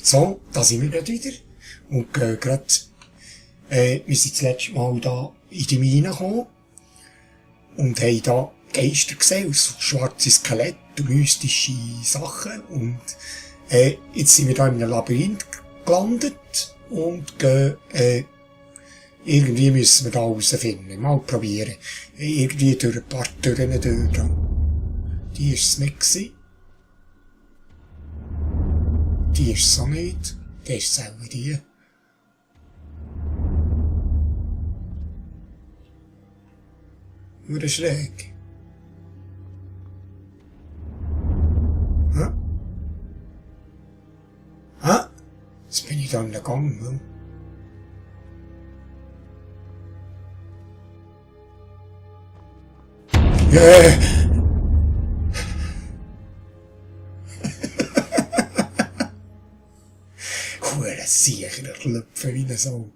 So, da sind wir gerade wieder. Und gerade, wir sind das letzte Mal da in die Mine gekommen. Und haben da Geister gesehen, aus schwarze Skelette und mystische Sachen. Und, jetzt sind wir da in einem Labyrinth gelandet. Und gehen, irgendwie müssen wir da rausfinden. Mal probieren. Irgendwie durch ein paar Türen durch. Die ist es nicht gewesen. Die ist es auch nicht. Die ist es auch die. Nur schräg. Hä? Hä? Jetzt bin ich da in der Gang, ne? Yeah. Hure Siecher, Klöpfe wie eine Sau.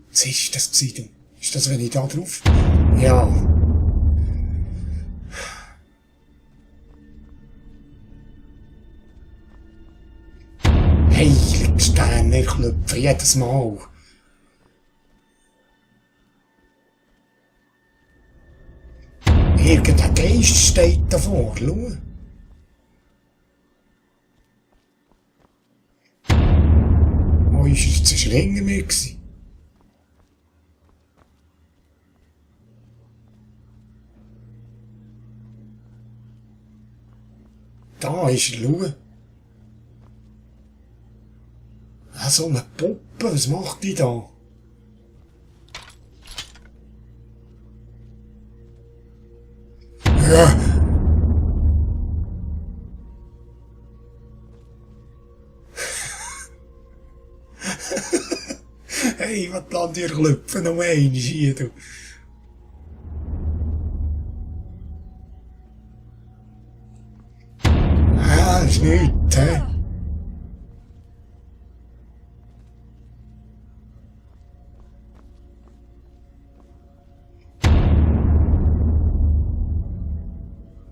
Was ist das gewesen, du? Ist das, wenn ich da drauf? Ja. Heiligensteine, Klöpfe, jedes Mal. Irgendein Geist steht davor, schau. Oh, ist es jetzt länger mehr gewesen? Da ist er, schau. Ah, so eine Puppe, was macht die da? Ja. Hey, wat laat ihr Klöpfe noch einmal hier, du? Ah, ist nichts, hä?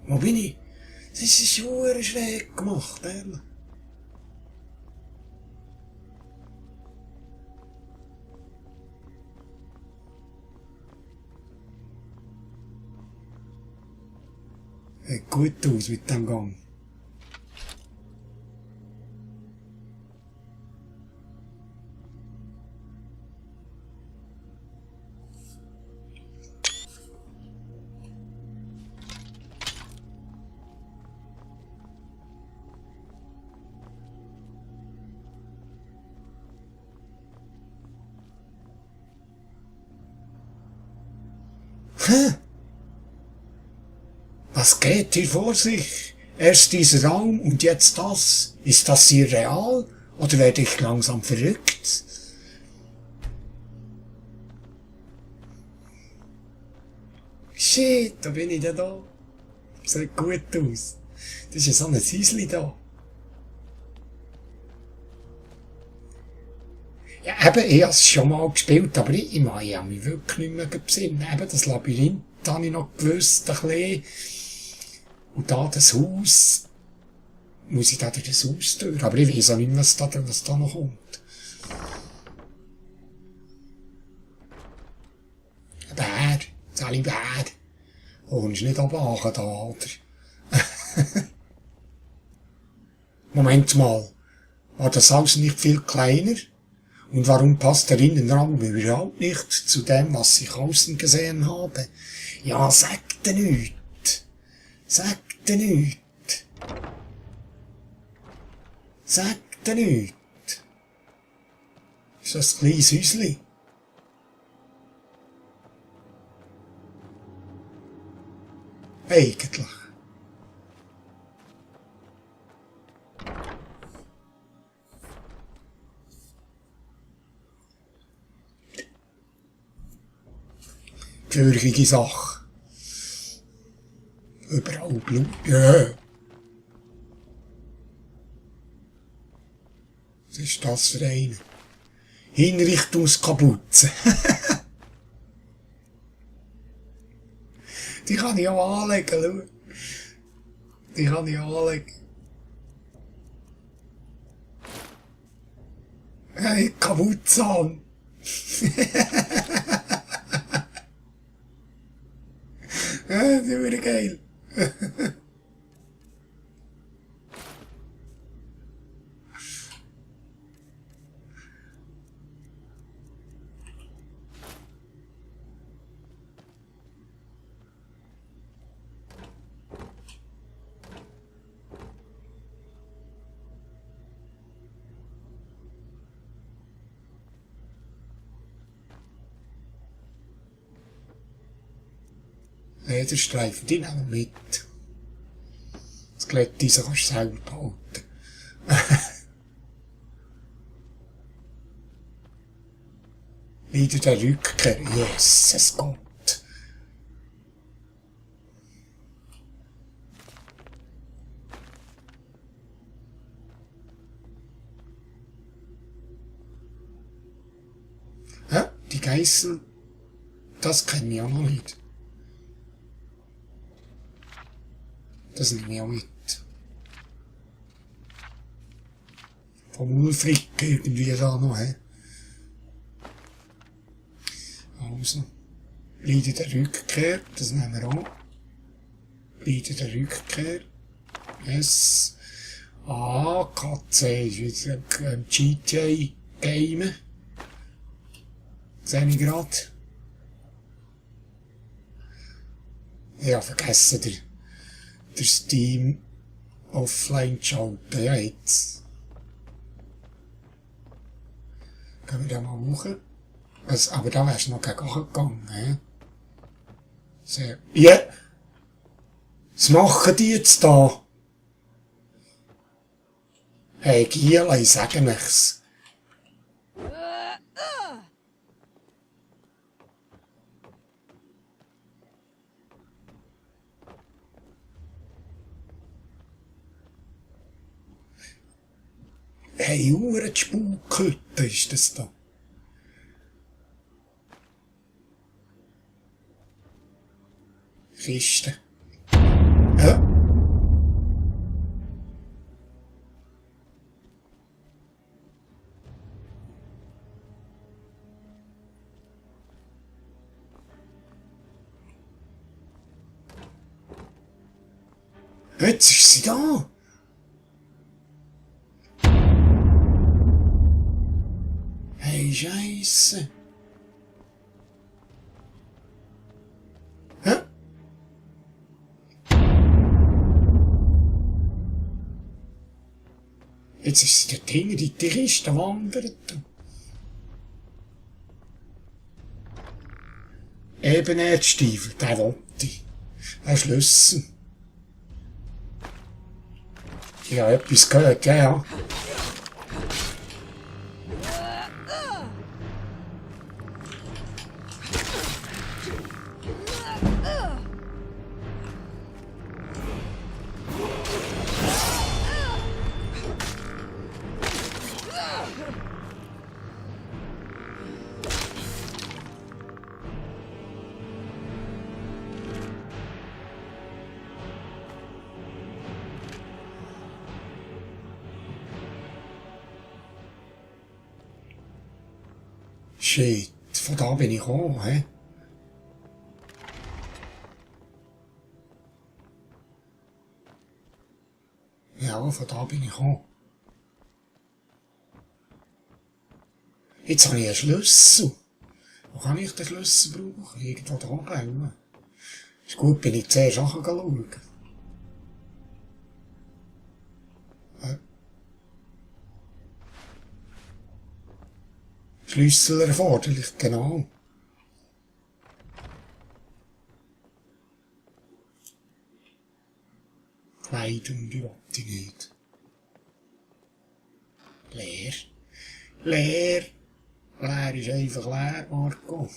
Wo bin ich? Das ist schon schräg gemacht, ehrlich. Sieht gut aus mit dem Gang. Hä? Was geht hier vor sich? Erst dieser Raum und jetzt das. Ist das hier real? Oder werde ich langsam verrückt? Shit, da bin ich denn da. Sieht gut aus. Das ist ja so ein Häusli da. Ja, eben, ich habe es schon mal gespielt, aber ich habe mich wirklich nicht mehr besinnen. Eben, das Labyrinth habe ich noch gewusst, ein bisschen. Und da das Haus, muss ich da durch das Haus durch, aber ich weiss auch nicht, was da noch kommt. Ein Bär, Sally Bär. Oh, ist nicht abwachen da, oder? Moment mal, war das Haus nicht viel kleiner? Und warum passt der Innenraum überhaupt nicht zu dem, was ich außen gesehen habe? Ja, sagte nichts. Sagte nichts. Sagte nichts. Ist das ein kleines Häusli? Eigentlich. Gefürchtige Sache. Überall Blut. Ja. Was ist das für eine? Hinrichtungskapuze. Die kann ich auch anlegen, schau. Die kann ich anlegen. Hey, Kaputzahn. Ja, das wäre geil. Lederstreifen, die nehmen wir mit. Das Glätteisen kannst du selber behalten. Wieder der Rückkehr. Jesus Gott. Ja, die Geißel, das kenne ich auch noch nicht. Das nehme ich auch mit. Vom Ulfrick irgendwie da noch, hä? Also. Leiden der Rückkehr, das nehmen wir an. Leiden der Rückkehr. Yes. Ah, Katze ist wieder ein GTA-Game. Sehe ich gerade. Ja, vergessen der Steam offline zu schalten. Ja, jetzt. Gehen wir da mal hoch. Also, aber da wärst du noch gegen gegangen, hä? Sehr. Ja! Was machen die jetzt da? Hey, Giela, ich sage nichts. Hey, Uhren, die Spukhütte ist das da. Kiste. Ja. Jetzt ist sie da. Hey, Scheisse. Hä? Jetzt ist sie dort hinten in die Kiste wandert. Eben Erdstiefel, der wollte ich. Ein Schlüssel. Ich habe etwas gehört, ja, ja. Shit, von da bin ich gekommen, hä? Ja, von da bin ich gekommen. Jetzt habe ich einen Schlüssel. Wo kann ich den Schlüssel brauchen? Irgendwo da oben. Ist gut, bin ich zuerst nachschauen. Schlüssel erforderlich, genau. Kleidung, die wollte ich nicht. Leer. Leer. Leer ist einfach leer, Marco.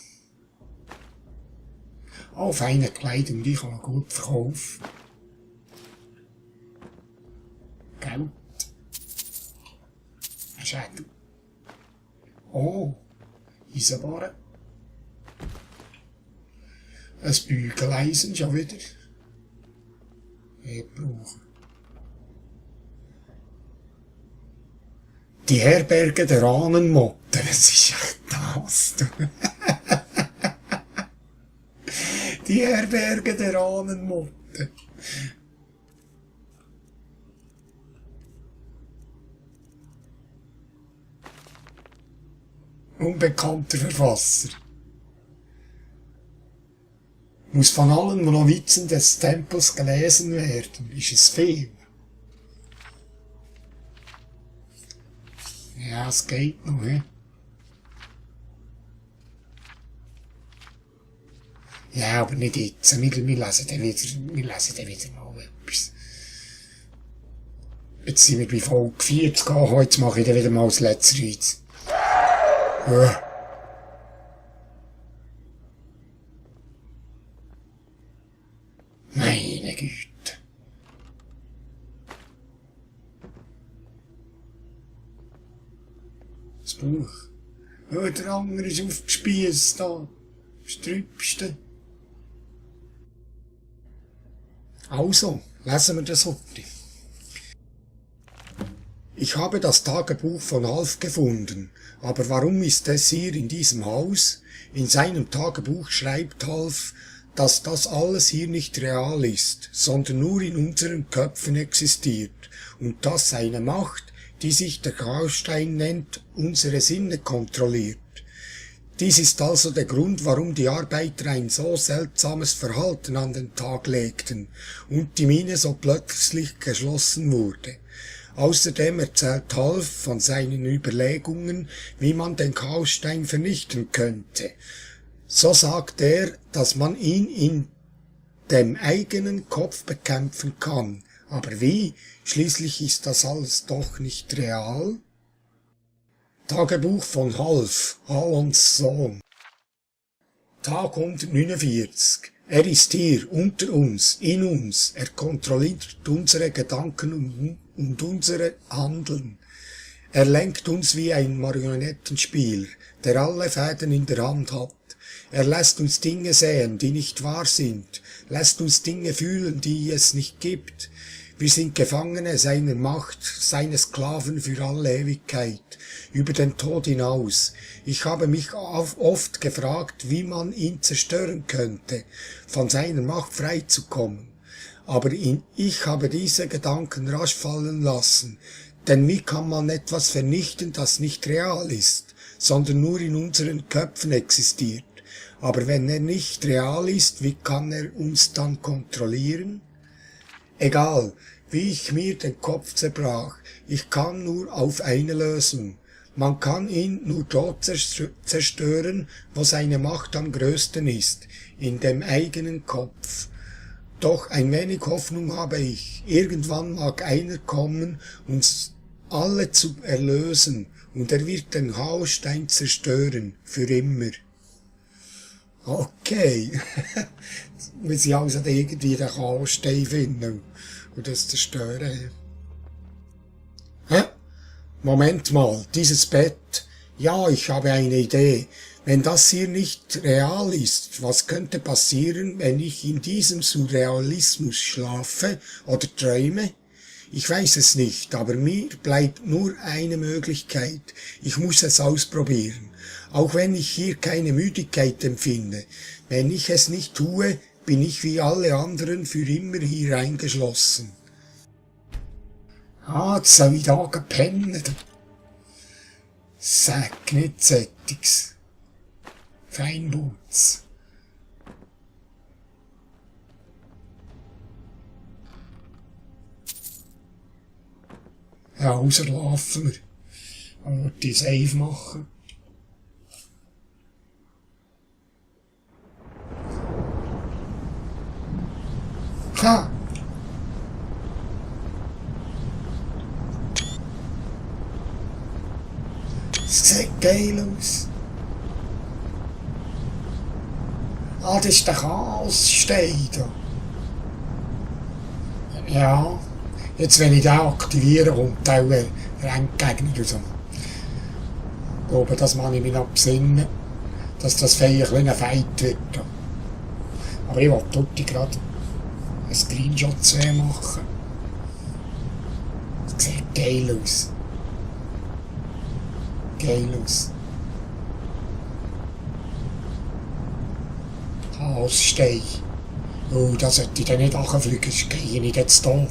Oh, feine Kleidung, die kann man gut verkaufen. Geld. Ein Schädel. Oh, Eisenbahn. Ein Bügeleisen schon wieder. Ich brauche. Die Herberge der Ahnenmotten, das ist echt das. Die Herberge der Ahnenmotten. Unbekannter Verfasser. Muss von allen Novizen des Tempels gelesen werden. Ist es viel? Ja, es geht noch, he? Ja, aber nicht jetzt. Wir lesen dann wieder mal etwas. Jetzt sind wir bei Folge 40 angekommen. Jetzt mache ich dann wieder mal das letzte Reiz. Meine Güte. Das Buch. Oh, der andere ist aufgespießt da. Das Trübste. Also, lesen wir das heute. Ich habe das Tagebuch von Alf gefunden, aber warum ist es hier in diesem Haus? In seinem Tagebuch schreibt Alf, dass das alles hier nicht real ist, sondern nur in unseren Köpfen existiert und dass eine Macht, die sich der Graustein nennt, unsere Sinne kontrolliert. Dies ist also der Grund, warum die Arbeiter ein so seltsames Verhalten an den Tag legten und die Mine so plötzlich geschlossen wurde. Außerdem erzählt Alf von seinen Überlegungen, wie man den Graustein vernichten könnte. So sagt er, dass man ihn in dem eigenen Kopf bekämpfen kann. Aber wie? Schließlich ist das alles doch nicht real. Tagebuch von Alf, Halons Sohn. Tag 149. Er ist hier, unter uns, in uns. Er kontrolliert unsere Gedanken und unsere Handeln. Er lenkt uns wie ein Marionettenspieler, der alle Fäden in der Hand hat. Er lässt uns Dinge sehen, die nicht wahr sind, lässt uns Dinge fühlen, die es nicht gibt. Wir sind Gefangene seiner Macht, seine Sklaven für alle Ewigkeit, über den Tod hinaus. Ich habe mich oft gefragt, wie man ihn zerstören könnte, von seiner Macht freizukommen. Aber ich habe diese Gedanken rasch fallen lassen, denn wie kann man etwas vernichten, das nicht real ist, sondern nur in unseren Köpfen existiert? Aber wenn er nicht real ist, wie kann er uns dann kontrollieren? Egal, wie ich mir den Kopf zerbrach, ich kam nur auf eine Lösung. Man kann ihn nur dort zerstören, wo seine Macht am größten ist, in dem eigenen Kopf. Doch ein wenig Hoffnung habe ich. Irgendwann mag einer kommen, uns alle zu erlösen, und er wird den Graustein zerstören, für immer. Okay. Wir sind also irgendwie den Graustein finden und das zerstören. Hä? Moment mal, dieses Bett. Ja, ich habe eine Idee. Wenn das hier nicht real ist, was könnte passieren, wenn ich in diesem Surrealismus schlafe oder träume? Ich weiß es nicht, aber mir bleibt nur eine Möglichkeit. Ich muss es ausprobieren. Auch wenn ich hier keine Müdigkeit empfinde. Wenn ich es nicht tue, bin ich wie alle anderen für immer hier eingeschlossen. Ah, jetzt soll ich da gepennt. Sag nicht Sättiges. Feinboots. Ja, rauslaufen wir. Aber die Save machen. Ha! Das sieht geil aus. Ah, das ist der Chaosstein da. Ja. Jetzt, wenn ich den aktiviere, kommt auch ein Endgegner raus. Ich glaube, das muss ich mich noch besinnen, dass das Vieh ein bisschen Fight wird. Aber ich wollte dort gerade einen Screenshot machen. Das sieht geil aus. geil aus. Chaosstein. Oh, da sollte ich dann nicht runterfliegen, sonst gehe ich nicht zu Tod.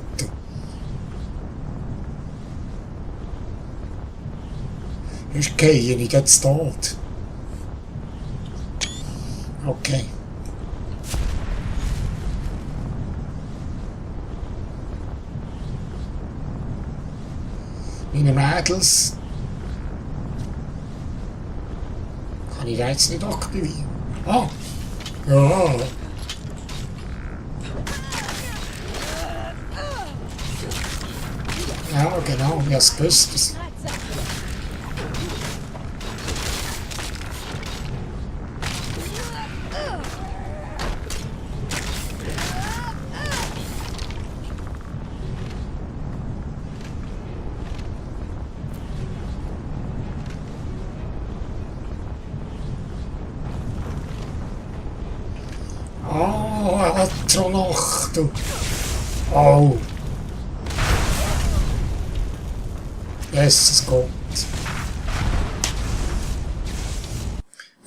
Sonst gehe ich nicht zu Tod. Okay. Meine Mädels. Kann ich da jetzt nicht aktivieren? Ah! Ja! Ja, genau, ich hab's gewusst. Ah, Atronach, du. Oh. Jesus Gott.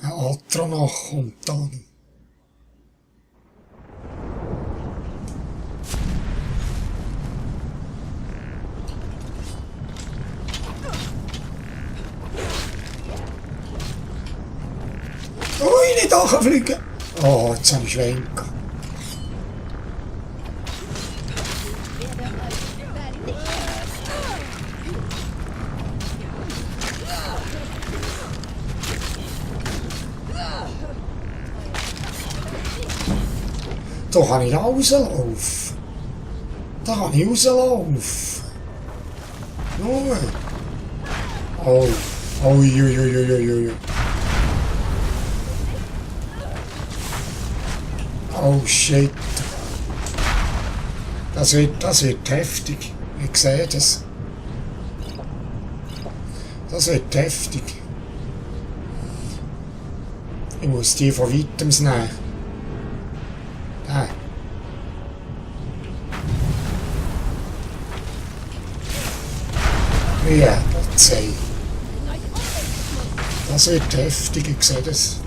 Ein Atronach kommt dann. Ui, nicht runterfliegen! Oh, jetzt habe ich Schwenker. Da kann ich rauslaufen. Da kann ich rauslaufen. Nur. Oh. Uiuiuiuiui. Oh shit. Das wird heftig. Ich sehe das. Das wird heftig. Ich muss die von weitem nehmen. Nein. Ja, das sei. Das wird heftig, ich sehe das.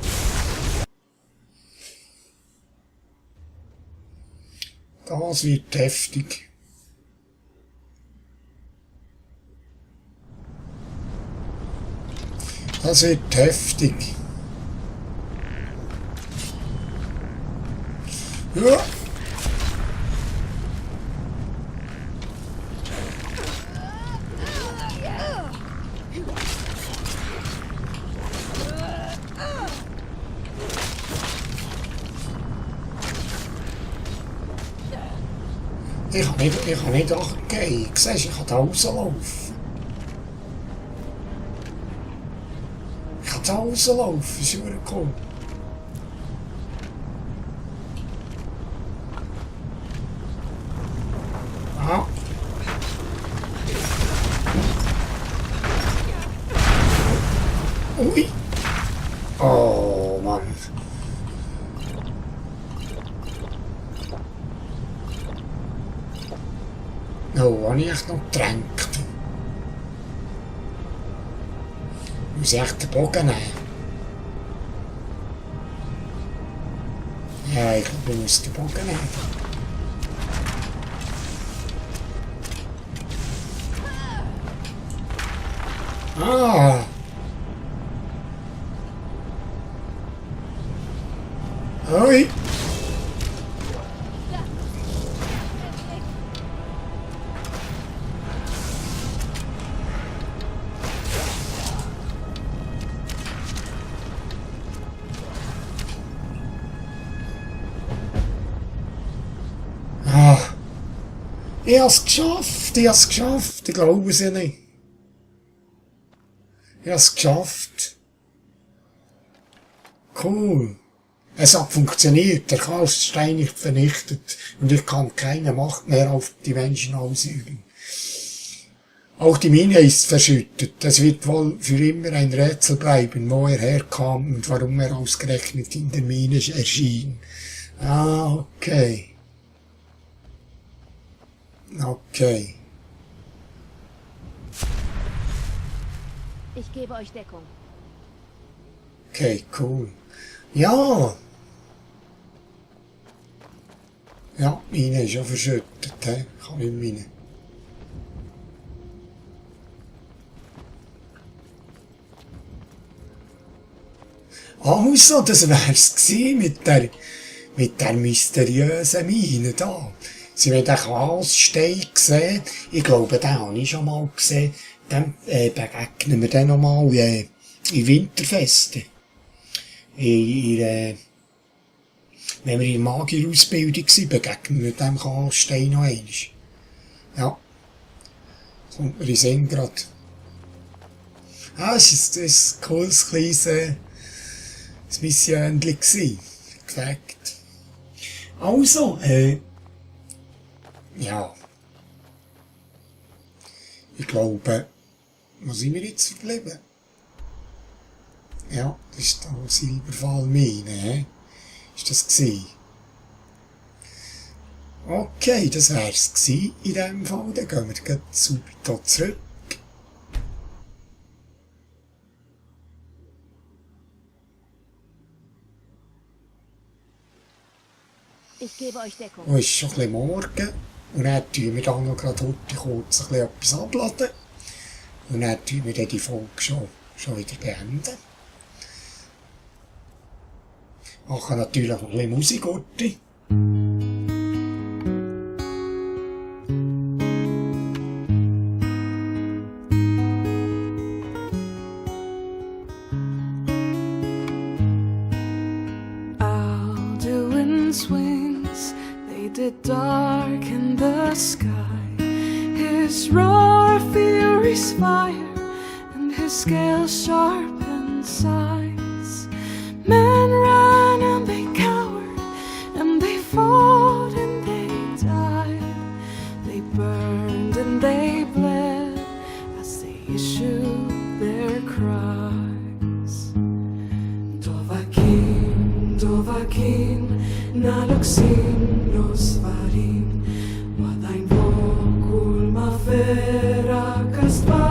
Das wird heftig. Das wird heftig. Ja. Ich kann nicht angehen. Siehst du, ich kann da rauslaufen. Ich kann da rauslaufen, ist super cool. Ah. Ui. Oh Mann. Oh, habe ich echt noch getränkt. Ich muss echt den Bogen nehmen. Ja, ich glaube, ich muss den Bogen nehmen. Ah! Ui! Ah! Ich habe es geschafft! Ich habe es geschafft! Ich glaube es ja nicht. Ich habe es geschafft. Cool. Es hat funktioniert. Der Chaosstein ist vernichtet. Und ich kann keine Macht mehr auf die Menschen ausüben. Auch die Mine ist verschüttet. Es wird wohl für immer ein Rätsel bleiben, wo er herkam und warum er ausgerechnet in der Mine erschien. Ah, okay. Okay. Ich gebe euch Deckung. Okay, cool. Ja! Ja, meine ist ja verschüttet, he? Kann nicht meine. Also, das wär's gsi mit der mysteriösen Mine da. Sie haben den Klasstein gesehen. Ich glaube, den habe ich schon mal gesehen. Dann begegnen wir dann nochmal in Winterfesten. Wenn wir in der Magierausbildung sind, begegnen wir dem Klasstein noch einmal. Ja. Kommt mir in den Sinn grad. Ah, es war ein cooles, kleines Missionchen gsi. Gefällt. Also, ja. Ich glaube, wo sind wir jetzt verblieben? Ja, das ist da Silberfallmine, hä? Ist das gsi? Okay, das wär's gsi in dem Fall. Dann gehen wir gleich hier zurück. Ich gebe euch Deckung. Und es ist schon ein bisschen morgen. Und dann tun wir dann noch gerade heute kurz ein bisschen etwas abladen. Und dann tun wir dann die Folge schon wieder beenden. Machen natürlich noch ein bisschen Musik heute. Alduin's wings, they did darken the sky. His roar fury's fire, and his scales sharpened sights. Men ran and they cowered, and they fought and they died. They burned and they bled as they issued their cries. Dovahkiin, naluksin rosvarin, wadain vokulma ferakas var.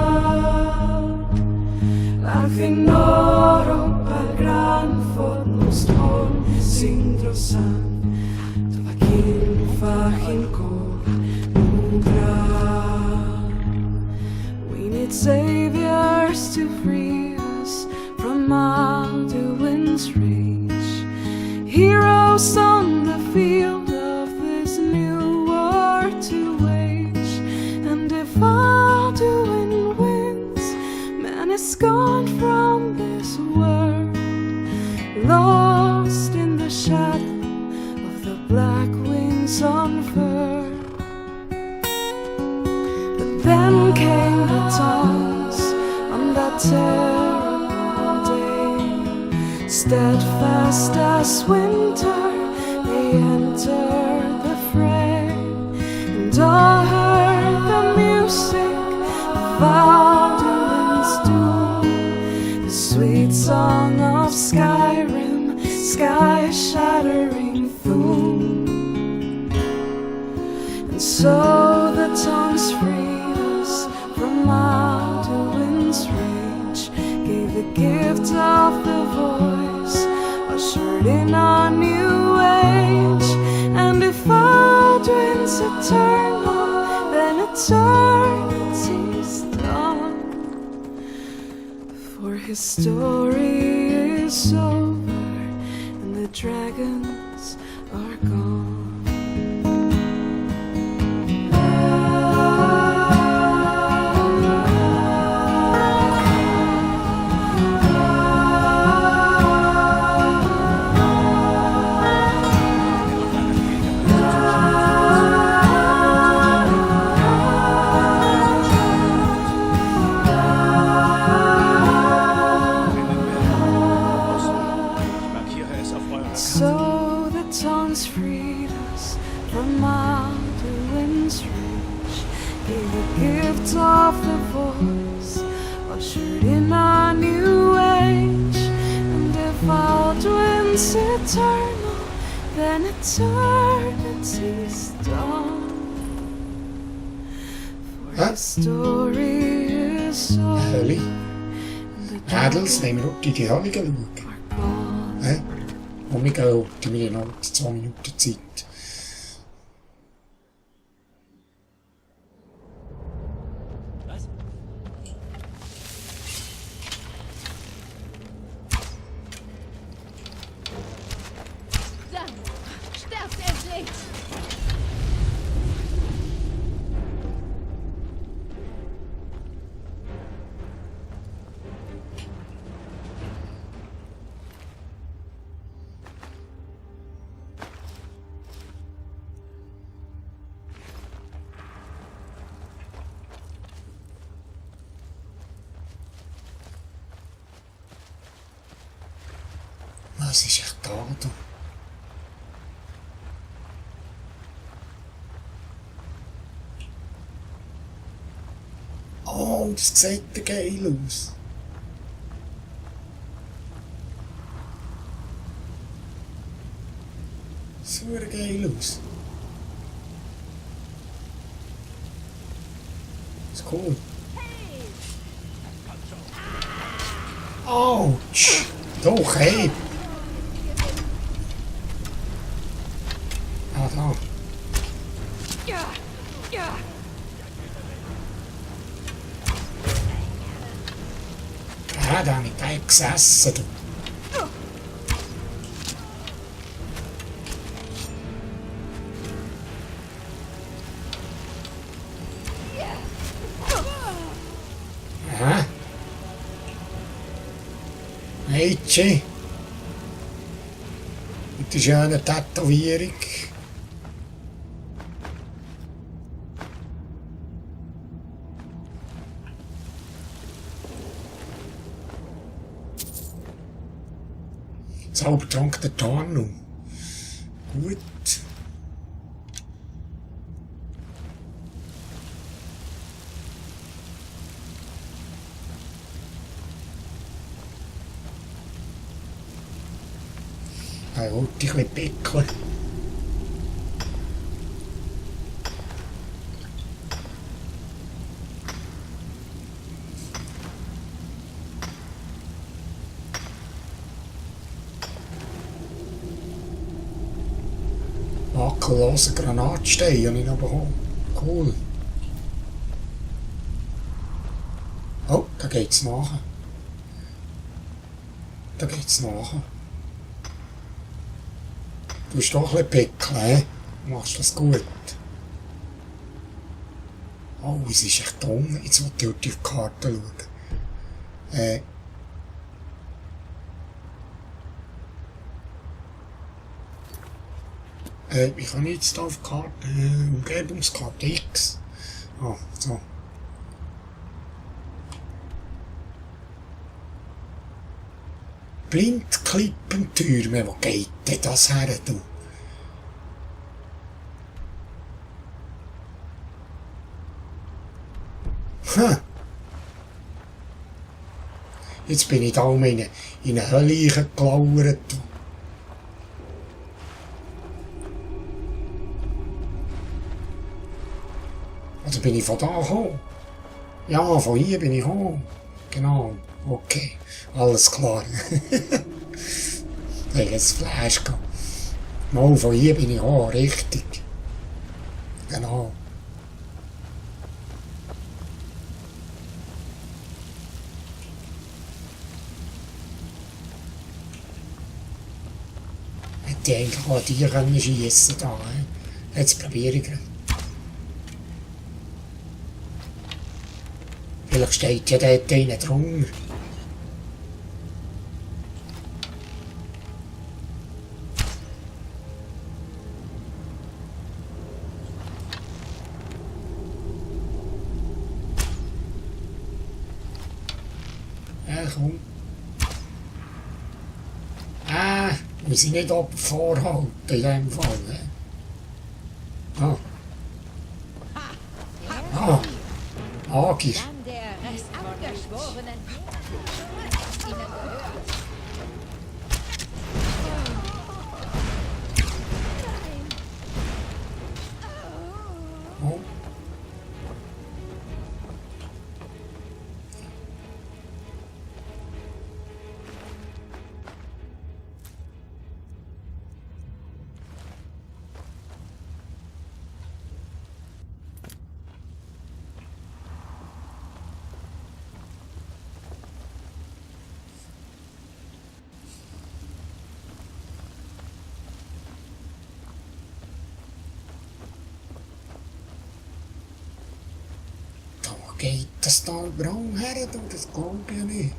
Alfinoro pal gran fod nostrom sindrosan, Dovahkiin fachin kol ubra. We need saviors to free us from Alduin's rage. Heroes on the field of this new war to wage. And if Alduin wins, man is gone from this world, lost in the shadow of the black wings on fur. But then came the tongues on that terrible day, steadfast as winter, they entered the fray, and all heard the music of Alduin's doom, the sweet song of Skyrim, sky-shattering Thum. And so the tongues freed us from Alduin's rage, gave the gift of the voice, ushered in a new age. And if Alduin's eternal, then eternity's done, for his story is over and the dragons are gone. So the tongues freed us from Alduin's reach, gave the gift of the voice, ushered in a new age. And if Alduin's eternal, then eternity's done, for his story is over Ellie? Mädels, wollen wir heute in die Hölle schauen? are gone. Hä? Und wir gehen heute, wir haben noch 2 Minuten Zeit. Da! Sterbt endlich! Was ist echt da, du? Oh, das sieht ja geil aus. So geil aus. Ist cool. Autsch! Doch, hey! Ah, da. Ah, da habe ich gleich gesessen, du. Aha. Mädchen. Mit der schönen Tätowierung. Zaubertrank der Tarnung. Gut. Wollte ich ein bisschen pickeln. Wakellosen Granatstein habe ich noch bekommen. Cool. Oh, da geht's nachher. Da geht's nachher. Du bist doch ein bisschen pickeln, hä? Du machst das gut. Oh, es ist echt dumm. Jetzt will ich auf die Karte schauen. Wie kann ich jetzt da auf die Karte? Umgebungskarte X. Ah, so. Blindklippentürme, wo geht denn das her, du? Hm. Jetzt bin ich da in eine Hölle gelauert. Oder bin ich von da gekommen? Ja, von hier bin ich gekommen. Genau. Okay, alles klar. Welches Flash gehabt. Mal von hier bin ich auch, richtig. Genau. Hätte ich eigentlich auch die können schiessen da. Jetzt probiere ich. Vielleicht steht ja dort einer drunter. Ja, komm. Muss ich nicht vorhalten in dem Fall. Ne? Ah. Agir. Dann der Rest Abgeschworenen. Ihnen gehört. Oh. geht das da überall her? Du? Das glaube ich ja nicht.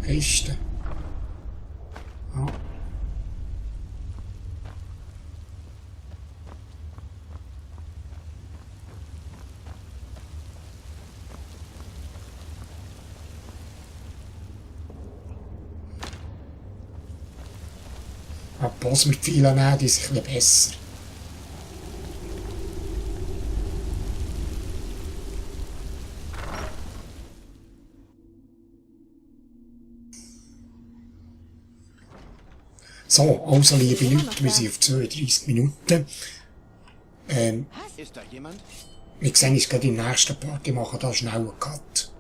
Kiste. Ja. Boss mit vielen nehmen, die sind ein bisschen besser. So, also liebe Leute, wir sind auf 32 Minuten. Ist da jemand? Wir sehen uns gerade im nächsten Part, ich mache da schnell einen Cut.